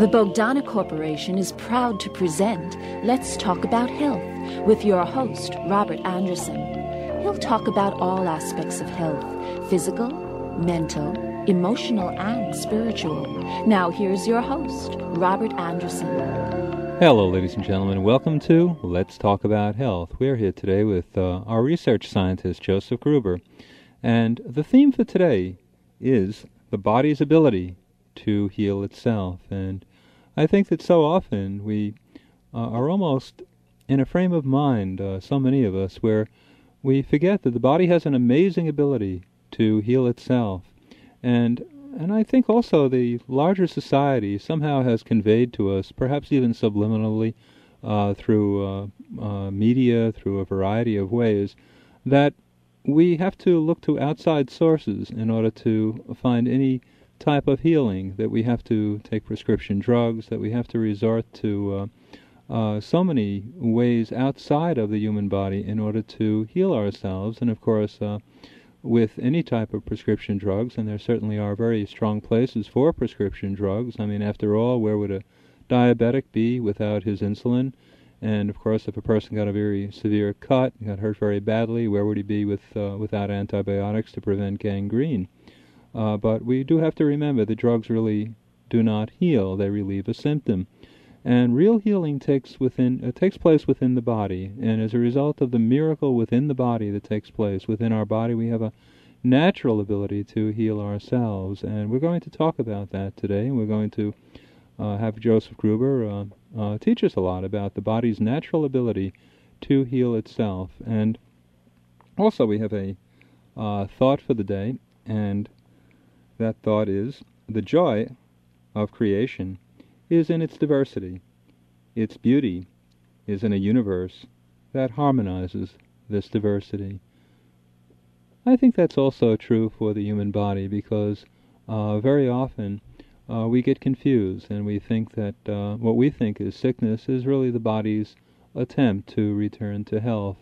The Bogdana Corporation is proud to present Let's Talk About Health with your host, Robert Anderson. He'll talk about all aspects of health, physical, mental, emotional, and spiritual. Now here's your host, Robert Anderson. Hello, ladies and gentlemen. Welcome to Let's Talk About Health. We're here today with our research scientist, Joseph Gruber. And the theme for today is the body's ability to heal itself. And I think that so often we are almost in a frame of mind, so many of us, where we forget that the body has an amazing ability to heal itself. And I think also the larger society somehow has conveyed to us, perhaps even subliminally, through media, through a variety of ways, that we have to look to outside sources in order to find any type of healing, that we have to take prescription drugs, that we have to resort to so many ways outside of the human body in order to heal ourselves. And of course, with any type of prescription drugs, and there certainly are very strong places for prescription drugs. I mean, after all, where would a diabetic be without his insulin? And of course, if a person got a very severe cut, got hurt very badly, where would he be without antibiotics to prevent gangrene? But we do have to remember that drugs really do not heal; they relieve a symptom. And real healing takes place within the body, and as a result of the miracle within the body that takes place within our body, we have a natural ability to heal ourselves. And we're going to talk about that today. And we're going to have Joseph Gruber teach us a lot about the body's natural ability to heal itself. And also we have a thought for the day, and that thought is, the joy of creation is in its diversity. Its beauty is in a universe that harmonizes this diversity. I think that's also true for the human body, because very often we get confused and we think that what we think is sickness is really the body's attempt to return to health.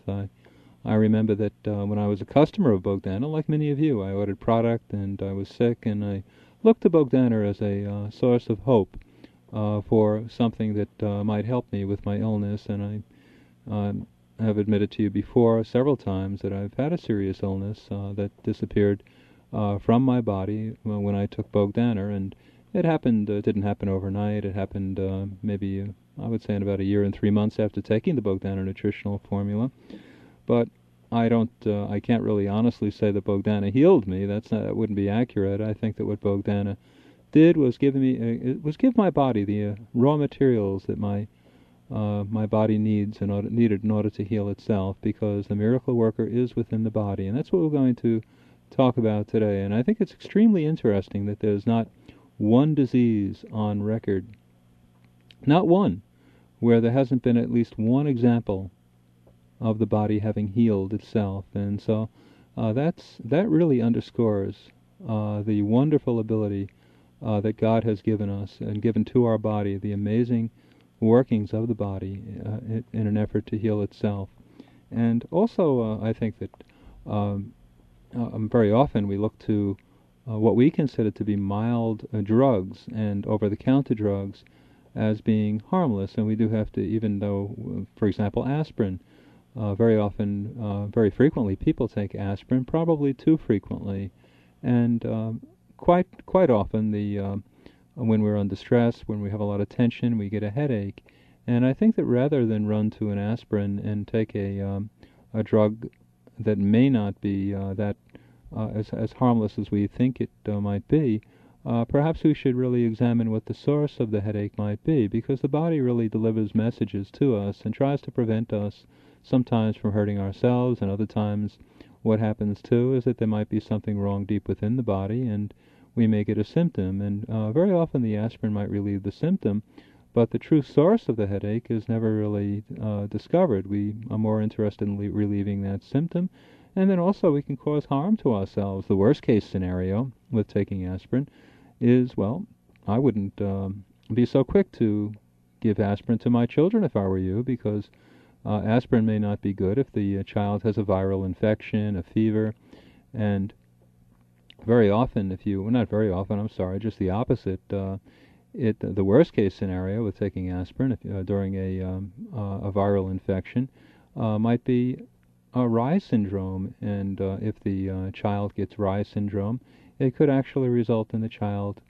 I remember that when I was a customer of Bogdana, like many of you, I ordered product and I was sick, and I looked to Bogdana as a source of hope for something that might help me with my illness. And I have admitted to you before several times that I've had a serious illness that disappeared from my body when I took Bogdana, and it happened. It didn't happen overnight. It happened maybe I would say in about a year and 3 months after taking the Bogdana nutritional formula. But I can't really honestly say that Bogdana healed me. That wouldn't be accurate. I think that what Bogdana did was give my body the raw materials that my body needed in order to heal itself, because the miracle worker is within the body, and that's what we're going to talk about today. And I think it's extremely interesting that there's not one disease on record, not one, where there hasn't been at least one example of the body having healed itself. And so that really underscores the wonderful ability that God has given us and given to our body, the amazing workings of the body in an effort to heal itself. And also I think that very often we look to what we consider to be mild drugs and over-the-counter drugs as being harmless, and we do have to, even though, for example, aspirin, very frequently people take aspirin, probably too frequently, and quite often when we're under stress, when we have a lot of tension, we get a headache. And I think that rather than run to an aspirin and take a drug that may not be as harmless as we think it might be, perhaps we should really examine what the source of the headache might be, because the body really delivers messages to us and tries to prevent us sometimes from hurting ourselves, and other times what happens too is that there might be something wrong deep within the body, and we may get a symptom. And very often the aspirin might relieve the symptom, but the true source of the headache is never really discovered. We are more interested in relieving that symptom, and then also we can cause harm to ourselves. The worst case scenario with taking aspirin is, well, I wouldn't be so quick to give aspirin to my children if I were you, because aspirin may not be good if the child has a viral infection, a fever, and very often just the opposite, The worst case scenario with taking aspirin during a viral infection might be Rye syndrome, and if the child gets Rye syndrome, it could actually result in the child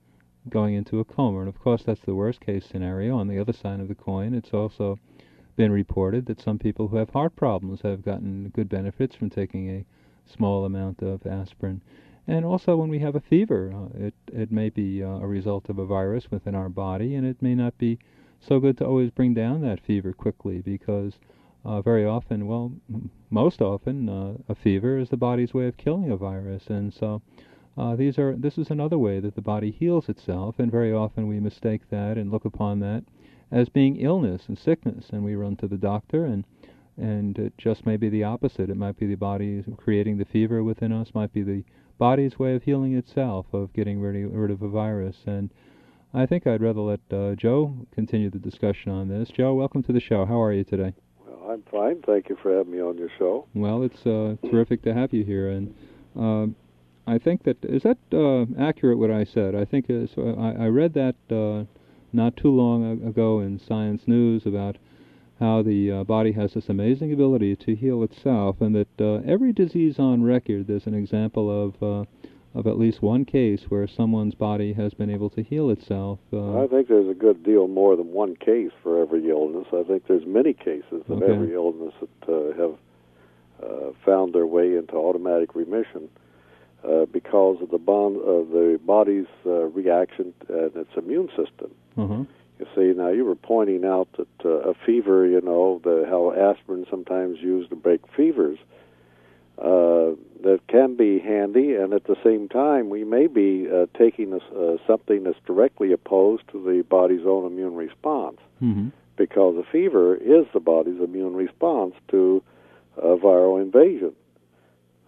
going into a coma. And of course, that's the worst case scenario. On the other side of the coin, it's also been reported that some people who have heart problems have gotten good benefits from taking a small amount of aspirin. And also, when we have a fever, it may be a result of a virus within our body, and it may not be so good to always bring down that fever quickly, because very often, well, most often, a fever is the body's way of killing a virus. And so this is another way that the body heals itself, and very often we mistake that and look upon that as being illness and sickness, and we run to the doctor, and it just may be the opposite. It might be the body creating the fever within us, might be the body's way of healing itself, of getting rid of a virus. And I think I'd rather let Joe continue the discussion on this. Joe, welcome to the show. How are you today? Well, I'm fine. Thank you for having me on your show. Well, it's terrific to have you here. And I think that, is that accurate what I said? I think I read that not too long ago in Science News about how the body has this amazing ability to heal itself, and that every disease on record, there's an example of at least one case where someone's body has been able to heal itself. I think there's a good deal more than one case for every illness. I think there's many cases of every illness that have found their way into automatic remission because of the body's reaction and its immune system. Uh-huh. You see, now you were pointing out that a fever, how aspirin sometimes used to break fevers, that can be handy, and at the same time, we may be taking something that's directly opposed to the body's own immune response, because a fever is the body's immune response to a viral invasion.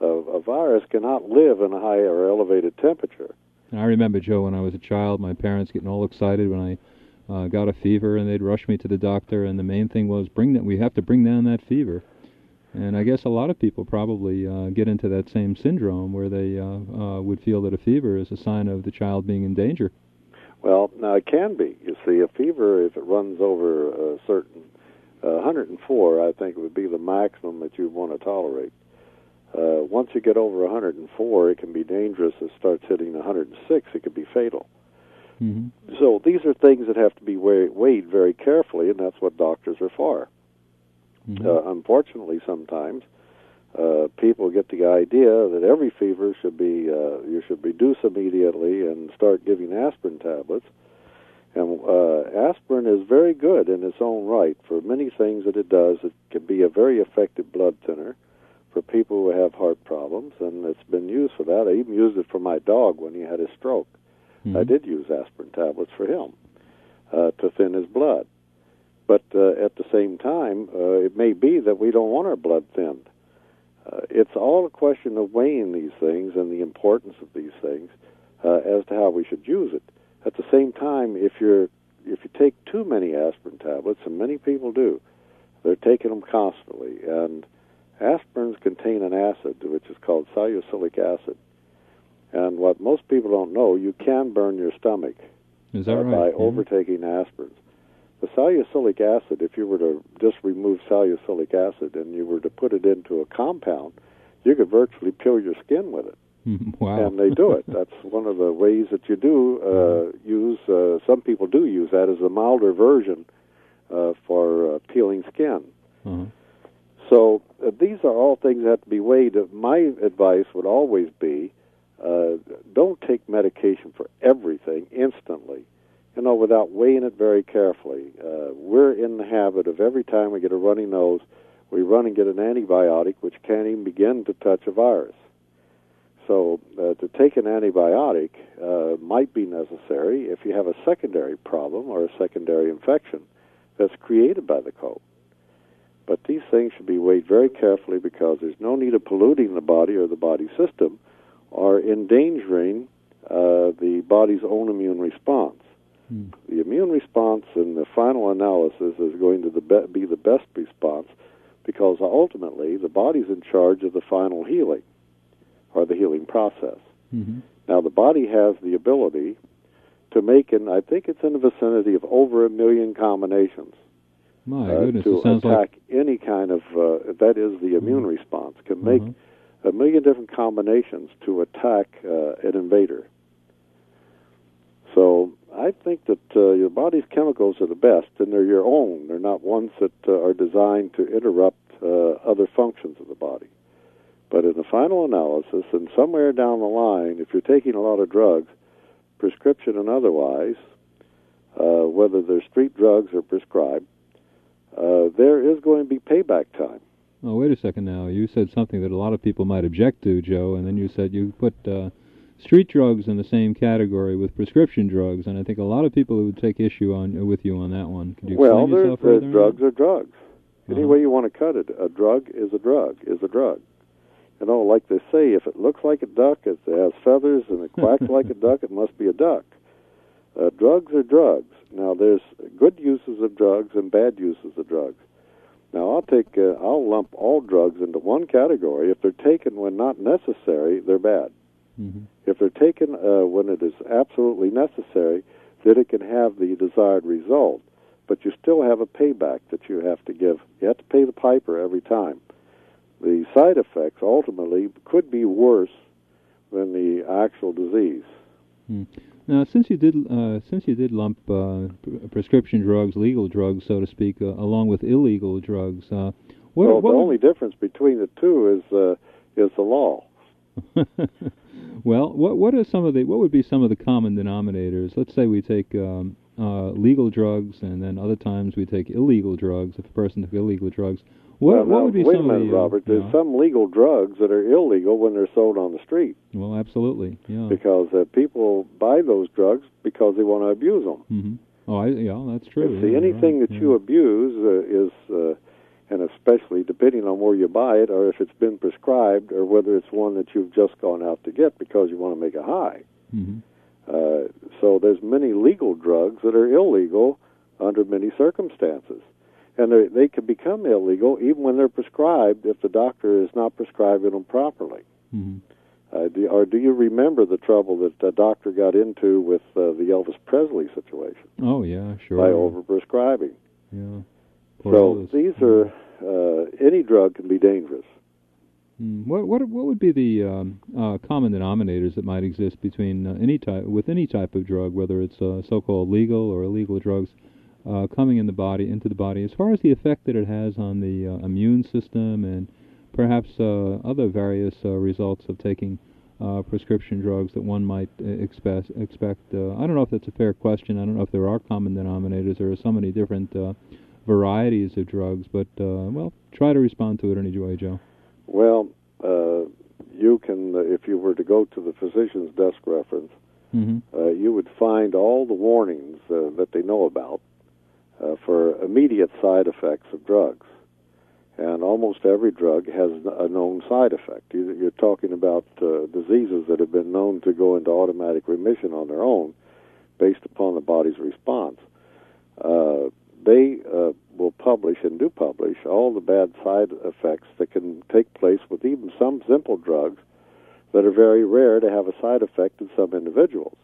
A virus cannot live in a high or elevated temperature. And I remember, Joe, when I was a child, my parents getting all excited when I got a fever, and they'd rush me to the doctor, and the main thing was, we have to bring down that fever. And I guess a lot of people probably get into that same syndrome where they would feel that a fever is a sign of the child being in danger. Well, now it can be. You see, a fever, if it runs over a certain 104, I think it would be the maximum that you'd want to tolerate. Once you get over 104, it can be dangerous. It starts hitting 106, it could be fatal. Mm-hmm. So these are things that have to be weighed very carefully, and that's what doctors are for. Mm-hmm. Unfortunately, sometimes people get the idea that every fever should be you should reduce immediately and start giving aspirin tablets. And aspirin is very good in its own right for many things that it does. It can be a very effective blood thinner for people who have heart problems, and it's been used for that. I even used it for my dog when he had his stroke. Mm-hmm. I did use aspirin tablets for him to thin his blood. But at the same time, it may be that we don't want our blood thinned. It's all a question of weighing these things and the importance of these things as to how we should use it. At the same time, if you take too many aspirin tablets, and many people do, they're taking them constantly, and aspirins contain an acid which is called salicylic acid. And what most people don't know, you can burn your stomach Is that right? by overtaking aspirins. The salicylic acid, if you were to just remove salicylic acid and you were to put it into a compound, you could virtually peel your skin with it. Wow. And they do it. That's one of the ways that you do use, some people do use that as a milder version for peeling skin. Uh-huh. So these are all things that have to be weighed. My advice would always be, don't take medication for everything instantly, without weighing it very carefully. We're in the habit of every time we get a runny nose, we run and get an antibiotic, which can't even begin to touch a virus. So to take an antibiotic might be necessary if you have a secondary problem or a secondary infection that's created by the cold. But these things should be weighed very carefully because there's no need of polluting the body or the body system or endangering the body's own immune response. The immune response in the final analysis is going to be the best response because ultimately the body's in charge of the final healing or the healing process. Mm-hmm. Now, the body has the ability to making, I think it's in the vicinity of over 1 million combinations. My goodness, to it sounds attack like any kind of, that is the immune response, can make 1 million different combinations to attack an invader. So I think that your body's chemicals are the best, and they're your own. They're not ones that are designed to interrupt other functions of the body. But in the final analysis, and somewhere down the line, if you're taking a lot of drugs, prescription and otherwise, whether they're street drugs or prescribed, there is going to be payback time. Oh, wait a second now. You said something that a lot of people might object to, Joe, and then you said you put street drugs in the same category with prescription drugs, and I think a lot of people would take issue with you on that one. Could you explain yourself further? Drugs are drugs. Any way you want to cut it, a drug is a drug, is a drug. You know, like they say, if it looks like a duck, it has feathers, and it quacks like a duck, it must be a duck. Drugs are drugs. Now, there's good uses of drugs and bad uses of drugs. Now, I'll lump all drugs into one category. If they're taken when not necessary, they're bad. Mm-hmm. If they're taken when it is absolutely necessary, then it can have the desired result. But you still have a payback that you have to give. You have to pay the piper every time. The side effects ultimately could be worse than the actual disease. Mm. Now, since you did lump prescription drugs, legal drugs, so to speak, along with illegal drugs, the only difference between the two is the law. Well, what would be some of the common denominators? Let's say we take legal drugs, and then other times we take illegal drugs. If a person took illegal drugs, what would be some of the... Wait a minute, Robert. There's some legal drugs that are illegal when they're sold on the street. Well, absolutely, yeah. Because people buy those drugs because they want to abuse them. Mm-hmm. Oh, that's true. See, anything that you abuse is, and especially depending on where you buy it, or if it's been prescribed, or whether it's one that you've just gone out to get because you want to make a high. Mm-hmm. So there's many legal drugs that are illegal under many circumstances. And they can become illegal even when they're prescribed if the doctor is not prescribing them properly. Mm-hmm. Do you remember the trouble that the doctor got into with the Elvis Presley situation? Oh, yeah, sure. By overprescribing. Yeah. So these are, any drug can be dangerous. What would be the common denominators that might exist between any type of drug, whether it's so-called legal or illegal drugs, coming into the body, as far as the effect that it has on the immune system and perhaps other various results of taking prescription drugs that one might expect? I don't know if that's a fair question. I don't know if there are common denominators. There are so many different varieties of drugs, but try to respond to it anyway, Joe. Well, you can, if you were to go to the physician's desk reference, you would find all the warnings that they know about for immediate side effects of drugs. And almost every drug has a known side effect. You're talking about diseases that have been known to go into automatic remission on their own based upon the body's response. They will publish and do publish all the bad side effects that can take place with even some simple drugs that are very rare to have a side effect in some individuals.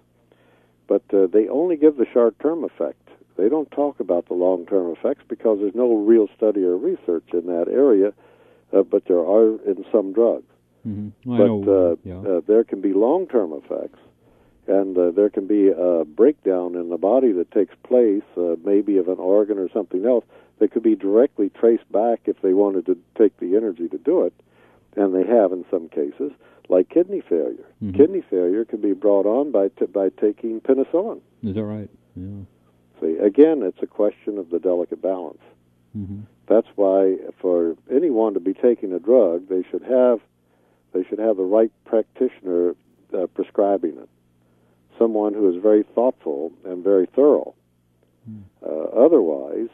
But they only give the short-term effect. They don't talk about the long-term effects because there's no real study or research in that area, but there are in some drugs. Mm-hmm. There can be long-term effects, and there can be a breakdown in the body that takes place, maybe of an organ or something else, that could be directly traced back if they wanted to take the energy to do it, and they have in some cases, like kidney failure. Mm-hmm. Kidney failure can be brought on by taking penicillin. Is that right? Yeah. See, again, it's a question of the delicate balance. Mm-hmm. That's why for anyone to be taking a drug, they should have the right practitioner prescribing it. Someone who is very thoughtful and very thorough. Otherwise,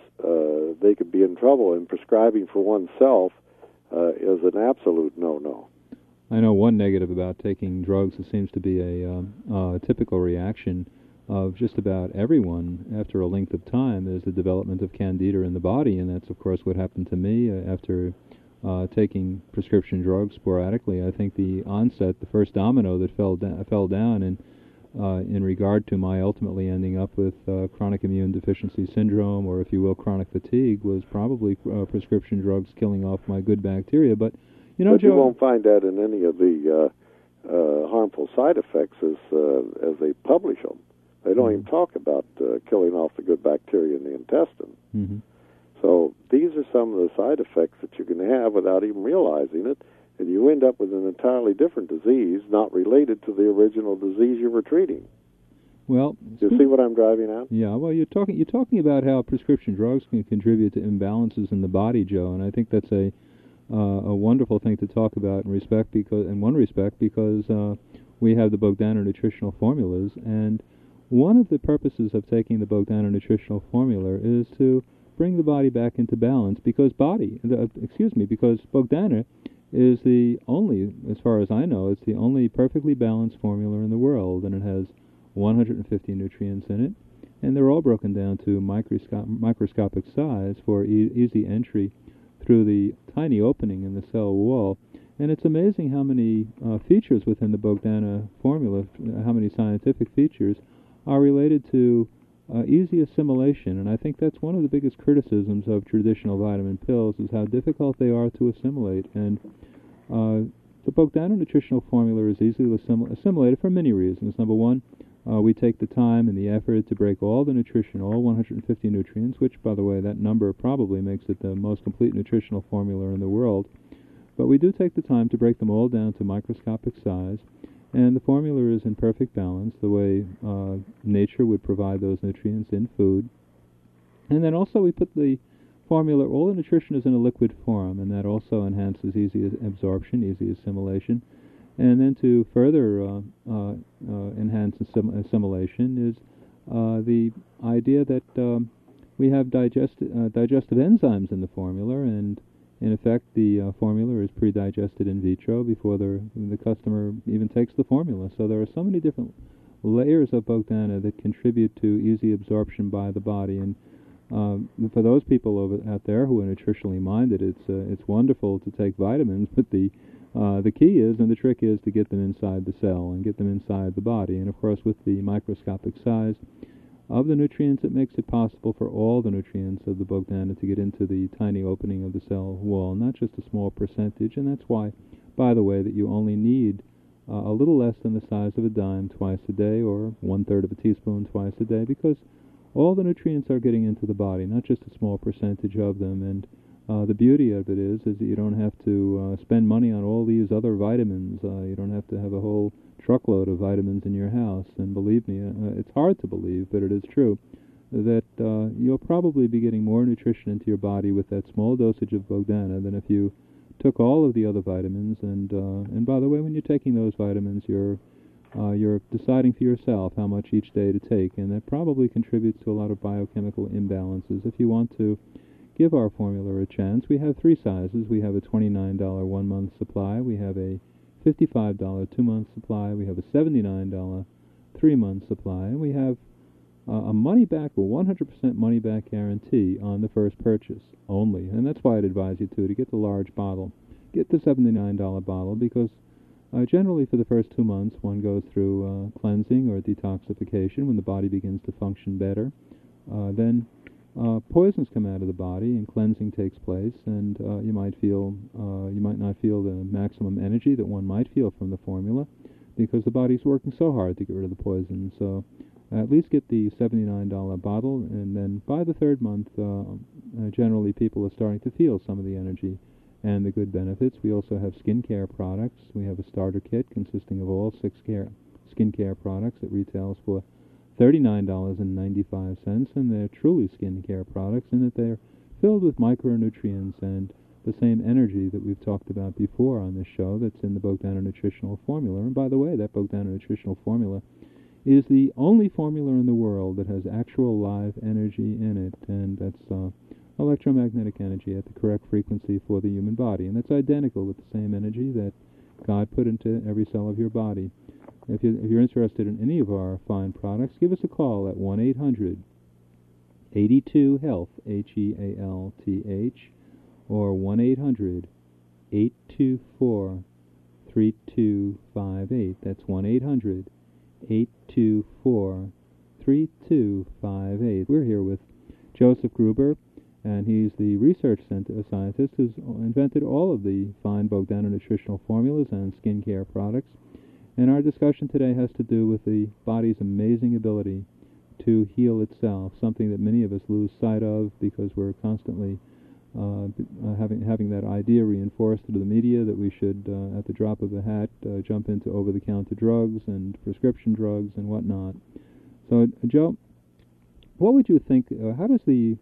they could be in trouble, and prescribing for oneself is an absolute no-no. I know one negative about taking drugs that seems to be a typical reaction of just about everyone after a length of time is the development of candida in the body, and that's, of course, what happened to me after taking prescription drugs sporadically. I think the onset, the first domino that fell down, and in regard to my ultimately ending up with chronic immune deficiency syndrome, or if you will, chronic fatigue, was probably prescription drugs killing off my good bacteria. But But Joe, you won't find that in any of the harmful side effects as they publish them. They don't even talk about killing off the good bacteria in the intestine. Mm-hmm. So these are some of the side effects that you can have without even realizing it, and you end up with an entirely different disease, not related to the original disease you were treating. Well, you see what I'm driving at? Yeah. Well, you're talking about how prescription drugs can contribute to imbalances in the body, Joe, and I think that's a wonderful thing to talk about in one respect because we have the Bogdana nutritional formulas, and one of the purposes of taking the Bogdana nutritional formula is to bring the body back into balance, because Bogdana is the only, as far as I know, it's the only perfectly balanced formula in the world, and it has 150 nutrients in it, and they're all broken down to microscopic size for easy entry through the tiny opening in the cell wall. And it's amazing how many features within the Bogdana formula, how many scientific features are related to easy assimilation. And I think that's one of the biggest criticisms of traditional vitamin pills, is how difficult they are to assimilate. And the Bogdana nutritional formula is easily assimilated for many reasons. Number one, we take the time and the effort to break all the nutrition, all 150 nutrients, which, by the way, that number probably makes it the most complete nutritional formula in the world. But we do take the time to break them all down to microscopic size, and the formula is in perfect balance, the way nature would provide those nutrients in food. And then also we put the formula, all the nutrition is in a liquid form, and that also enhances easy absorption, easy assimilation. And then to further enhance assimilation is the idea that we have digestive enzymes in the formula, and in effect the formula is pre-digested in vitro before the customer even takes the formula. So there are so many different layers of Bogdana that contribute to easy absorption by the body. And for those people out there who are nutritionally minded, it's wonderful to take vitamins, but the key is, and the trick is, to get them inside the cell and get them inside the body. And of course, with the microscopic size of the nutrients, it makes it possible for all the nutrients of the Bogdana to get into the tiny opening of the cell wall, not just a small percentage. And that's why, by the way, that you only need a little less than the size of a dime twice a day, or 1/3 of a teaspoon twice a day, because all the nutrients are getting into the body, not just a small percentage of them. And the beauty of it is that you don't have to spend money on all these other vitamins. You don't have to have a whole truckload of vitamins in your house. And believe me, it's hard to believe, but it is true, that you'll probably be getting more nutrition into your body with that small dosage of Bogdana than if you took all of the other vitamins. And by the way, when you're taking those vitamins, you're deciding for yourself how much each day to take, and that probably contributes to a lot of biochemical imbalances. If you want to give our formula a chance, we have 3 sizes. We have a $29 1-month supply, we have a $55 2-month supply, we have a $79 3-month supply, and we have a 100% money-back guarantee on the first purchase only. And that's why I'd advise you to get the large bottle. Get the $79 bottle, because generally for the first 2 months one goes through cleansing or detoxification when the body begins to function better. Then poisons come out of the body and cleansing takes place, and you might not feel the maximum energy that one might feel from the formula, because the body's working so hard to get rid of the poison. So at least get the $79 bottle, and then by the 3rd month, generally people are starting to feel some of the energy and the good benefits. We also have skincare products. We have a starter kit consisting of all 6 skincare products that retails for $39.95, and they're truly skincare products in that they're filled with micronutrients and the same energy that we've talked about before on this show that's in the Bogdana nutritional formula. And by the way, that Bogdana nutritional formula is the only formula in the world that has actual live energy in it, and that's electromagnetic energy at the correct frequency for the human body, and that's identical with the same energy that God put into every cell of your body. If you're interested in any of our fine products, give us a call at 1-800-82-HEALTH, HEALTH, or 1-800-824-3258. That's 1-800 824-3258. We're here with Joseph Gruber, and he's the research scientist who's invented all of the fine Bogdana nutritional formulas and skincare products. And our discussion today has to do with the body's amazing ability to heal itself, something that many of us lose sight of because we're constantly having that idea reinforced through the media that we should, at the drop of a hat, jump into over-the-counter drugs and prescription drugs and whatnot. So, Joe, what would you think? How does the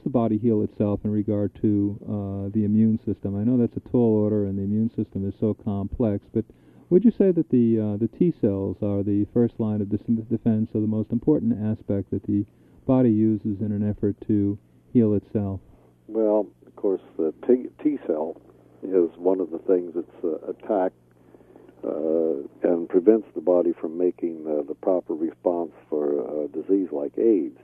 body heal itself in regard to the immune system? I know that's a tall order, and the immune system is so complex, but would you say that the T cells are the first line of defense, or the most important aspect that the body uses in an effort to heal itself? Well, of course, the T cell is one of the things that's attacked and prevents the body from making the proper response for a disease like AIDS.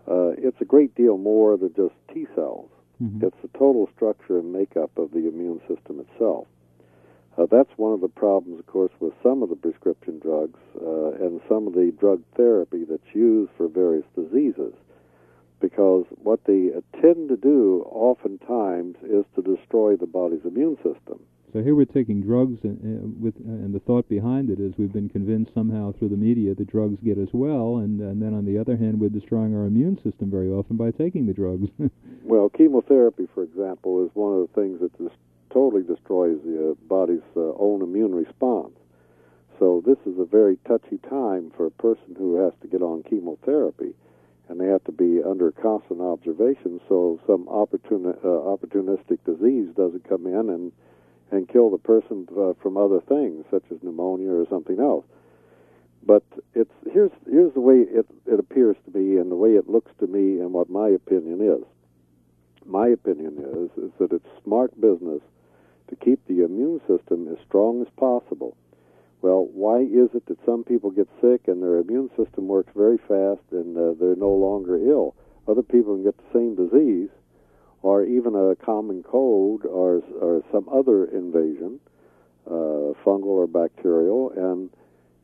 It's a great deal more than just T cells. Mm-hmm. It's the total structure and makeup of the immune system itself. That's one of the problems, of course, with some of the prescription drugs and some of the drug therapy that's used for various diseases, because what they tend to do oftentimes is to destroy the body's immune system. So here we're taking drugs, and the thought behind it is we've been convinced somehow through the media that drugs get us well, and then on the other hand, we're destroying our immune system very often by taking the drugs. Well, chemotherapy, for example, is one of the things that totally destroys the body's own immune response. So this is a very touchy time for a person who has to get on chemotherapy, and they have to be under constant observation so some opportunistic disease doesn't come in and kill the person from other things, such as pneumonia or something else. But here's the way it appears to be, and the way it looks to me, and what my opinion is. My opinion is that it's smart business to keep the immune system as strong as possible. Well, why is it that some people get sick and their immune system works very fast and they're no longer ill? Other people can get the same disease, or even a common cold, or some other invasion, fungal or bacterial, and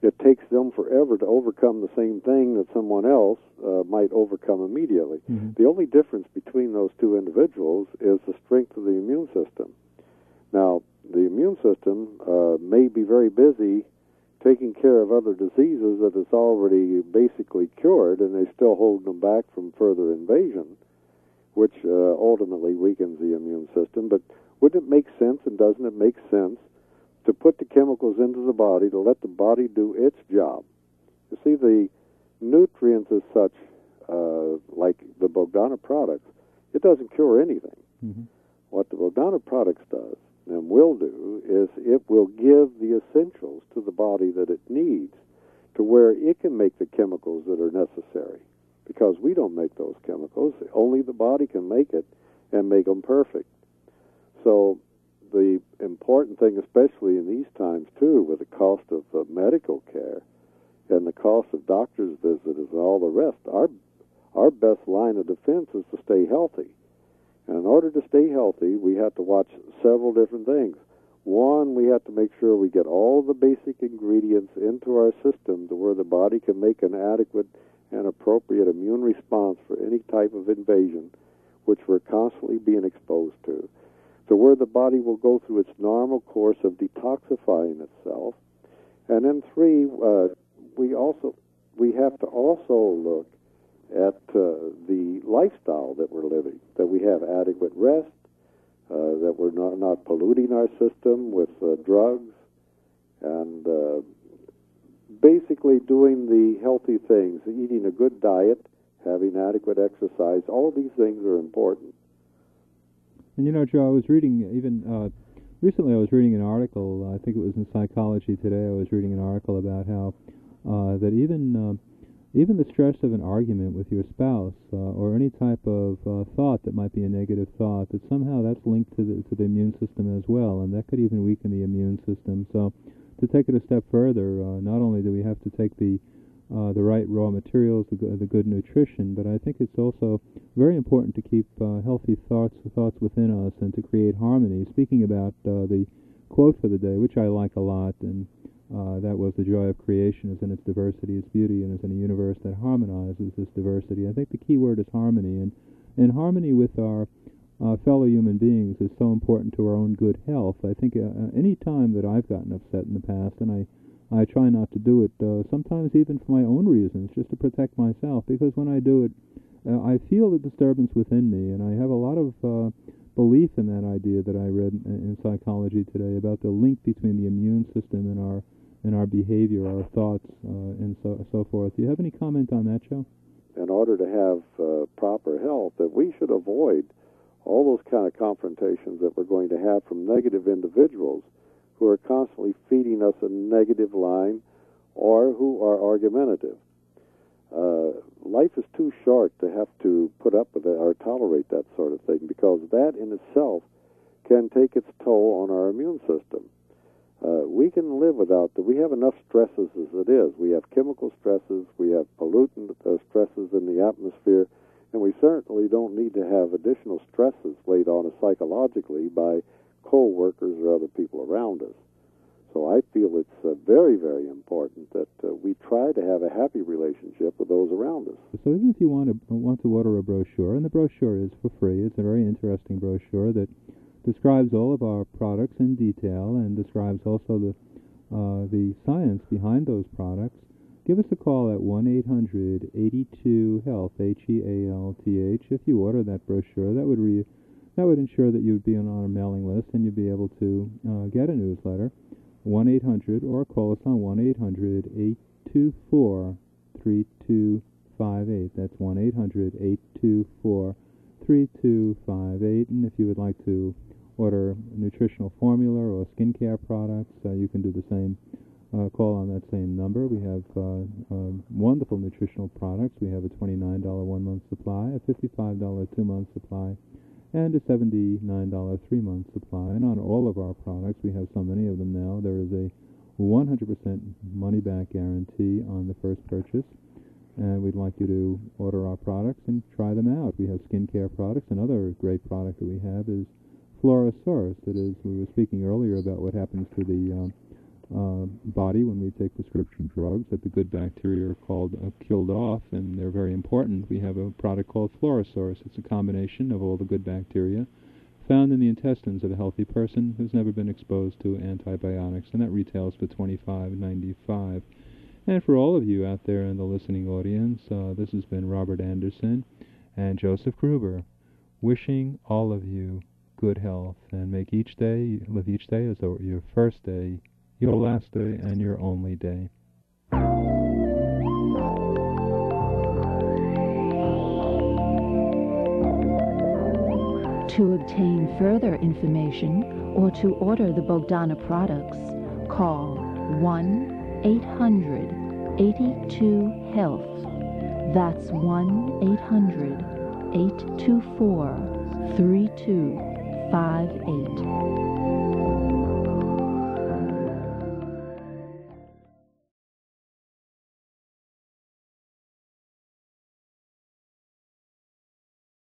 it takes them forever to overcome the same thing that someone else might overcome immediately. Mm-hmm. The only difference between those two individuals is the strength of the immune system. Now, the immune system may be very busy taking care of other diseases that it's already basically cured, and they're still holding them back from further invasion, which ultimately weakens the immune system. But wouldn't it make sense, and doesn't it make sense, to put the chemicals into the body to let the body do its job? You see, the nutrients as such, like the Bogdana products, it doesn't cure anything. Mm-hmm. What the Bogdana products does and will do is it will give the essentials to the body that it needs to where it can make the chemicals that are necessary. Because we don't make those chemicals. Only the body can make it and make them perfect. So the important thing, especially in these times, too, with the cost of medical care and the cost of doctor's visits and all the rest, our best line of defense is to stay healthy. And in order to stay healthy, we have to watch several different things. One, we have to make sure we get all the basic ingredients into our system to where the body can make an adequate and appropriate immune response for any type of invasion, which we're constantly being exposed to where the body will go through its normal course of detoxifying itself. And then three, we have to also look at the lifestyle that we're living, that we have adequate rest, that we're not polluting our system with drugs, and basically doing the healthy things, eating a good diet, having adequate exercise. All of these things are important. And Joe, I was reading recently I was reading an article, I think it was in Psychology Today, I was reading an article about how that even the stress of an argument with your spouse or any type of thought that might be a negative thought, that somehow that's linked to the immune system as well, and that could even weaken the immune system. So to take it a step further, not only do we have to take the right raw materials, the good nutrition, but I think it's also very important to keep healthy thoughts within us and to create harmony. Speaking about the quote for the day, which I like a lot, and That was the joy of creation, is in its diversity, its beauty, and is in a universe that harmonizes this diversity. I think the key word is harmony, and harmony with our fellow human beings is so important to our own good health. I think any time that I've gotten upset in the past, and I try not to do it, sometimes even for my own reasons, just to protect myself, because when I do it, I feel the disturbance within me, and I have a lot of belief in that idea that I read in psychology today about the link between the immune system and our behavior, our thoughts, and so forth. Do you have any comment on that, Joe? In order to have proper health, that we should avoid all those kind of confrontations that we're going to have from negative individuals who are constantly feeding us a negative line or who are argumentative. Life is too short to have to put up with it or tolerate that sort of thing, because that in itself can take its toll on our immune system. We can live without that. We have enough stresses as it is. We have chemical stresses, we have pollutant stresses in the atmosphere, and we certainly don't need to have additional stresses laid on us psychologically by co-workers or other people around us. So I feel it's very, very important that we try to have a happy relationship with those around us. So even if you want to order a brochure, and the brochure is for free, it's a very interesting brochure that describes all of our products in detail and describes also the science behind those products. Give us a call at 1-800-82-HEALTH, HEALTH. If you order that brochure, that would ensure that you'd be on our mailing list and you'd be able to get a newsletter. 1-800, or call us on 1-800-824-3258. That's 1-800-824-3258. And if you would like to order nutritional formula or skincare products, you can do the same. Call on that same number. We have wonderful nutritional products. We have a $29 1-month supply, a $55 2-month supply, and a $79 3-month supply. And on all of our products, we have so many of them now, there is a 100% money-back guarantee on the first purchase. And we'd like you to order our products and try them out. We have skincare products. Another great product that we have is Florosaurus. That is, we were speaking earlier about what happens to the body when we take prescription drugs, that the good bacteria are killed off, and they're very important. We have a product called Florosaurus. It's a combination of all the good bacteria found in the intestines of a healthy person who's never been exposed to antibiotics, and that retails for $25.95. And for all of you out there in the listening audience, this has been Robert Anderson and Joseph Gruber, wishing all of you good health, and live each day as though it were your first day, your last day, and your only day. To obtain further information or to order the Bogdana products, call 1-800-82-HEALTH. That's 1-800-824-3258.